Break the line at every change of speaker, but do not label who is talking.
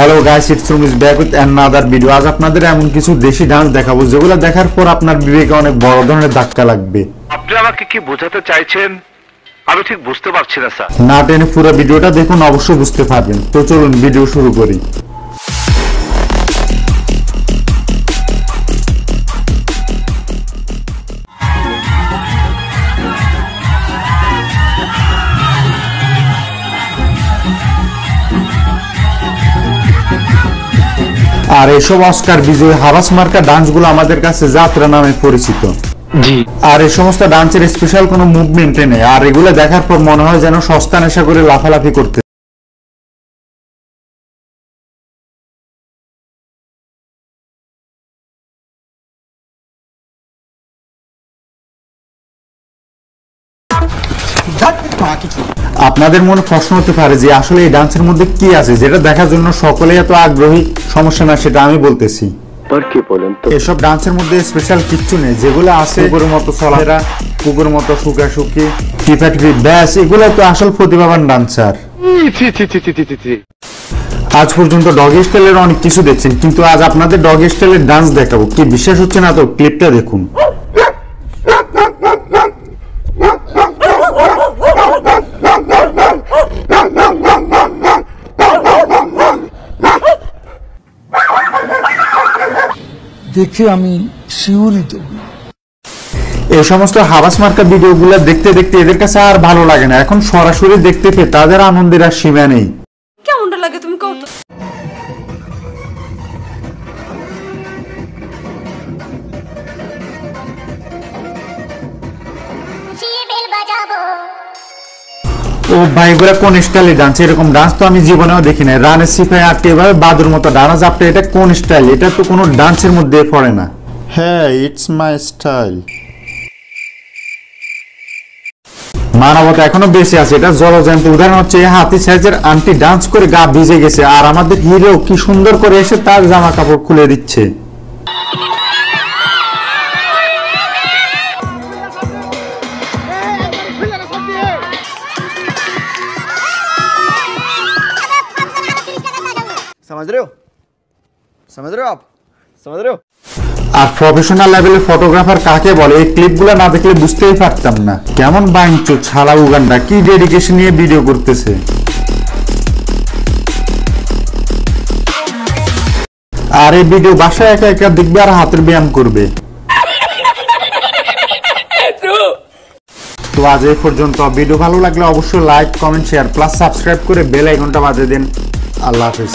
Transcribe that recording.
Hello guys, it's Rumi's back with another video. আজ আপনাদের এমন কিছু দেশি ডান্স দেখাবো যেগুলো দেখার পর আপনার বিবেকে অনেক বড় ধরনের ধাক্কা লাগবে।
আপনি আমাকে কি বোঝাতে চাইছেন আমি ঠিক বুঝতে পারছি না স্যার।
না টেনে পুরো ভিডিওটা দেখুন, অবশ্যই বুঝতে পারবেন। তো চলুন ভিডিও শুরু করি। আর এসব অস্কার বিজয়ী হাবাস মার্কা ডান্সগুলো আমাদের কাছে যাত্রা নামে পরিচিত।
জি।
আর এই সমস্ত ডান্সের স্পেশাল কোনো মুভমেন্ট নেই, আর এগুলো দেখার পর মনে হয় যেন সস্তা নেশা করে লাফালাফি করতে। আপনাদের মনে প্রশ্ন হতে পারে যে আসলে এই ডান্সের মধ্যে কি আছে যেটা দেখার জন্য সকলেই এত আগ্রহী। সমস্যা না, সেটা আমি বলতেছি। এসব ডান্সের মধ্যে স্পেশাল কিচ্ছু নেই। যেগুলো আছে কুকুরের মতো চলাফেরা, কুকুরের মতো শুকাশুকি, টিপাটিপি, ব্যাস, এগুলো তো আসল প্রতিভাবান ডান্সার। আজ পর্যন্ত ডগি স্টাইলের অনেক কিছু দেখছেন, কিন্তু আজ আপনাদের ডগি স্টাইলের ডান্স দেখাবো। কি বিশ্বাস হচ্ছে না তো? ক্লিপটা দেখুন।
দেখে আমি শিউরিত।
এই সমস্ত হাবাস মার্কা ভিডিওগুলো দেখতে দেখতে এদের কাছে আর ভালো লাগে না। এখন সরাসরি দেখতে পেয়ে তাদের আনন্দের আর সীমা নেই।
কেমনটা লাগে তুমি কত?
ও ভাই, এগুলা কোন স্টাইলে ডান্স? এরকম ডান্স তো আমি জীবনেও দেখি নাই। রানের সিপাই আটকে এভাবে বাদুর মতো ডান্স আপনি, এটা কোন স্টাইল? এটা তো কোনো ডান্সের মধ্যে পড়ে না। হ্যাঁ, ইটস মাই স্টাইল। মানবতা এখনো বেঁচে আছে, এটা জলজয়ন্ত উদাহরণ হচ্ছে এই হাতি সাইজের আন্টি ডান্স করে গা ভিজে গেছে, আর আমাদের হিরো কি সুন্দর করে এসে তার জামা কাপড় খুলে দিচ্ছে। আর প্রফেশনাল লেভেলের ফটোগ্রাফার কাকে বলে এই ক্লিপগুলো না দেখলে বুঝতেই পারতাম না। কেমন বাইঞ্চো ছাড়া উগান্ডা, কি ডেডিকেশন নিয়ে ভিডিও করতেছে। আর এই ভিডিও বাসায় একা একা দেখবে আর হাতের ব্যায়াম করবে। তো আজ এই পর্যন্ত। ভিডিও ভালো লাগলে অবশ্যই like, comment, share plus subscribe করে বেল আইকনটা বাজিয়ে দিন। আল্লাহ হাফেজ।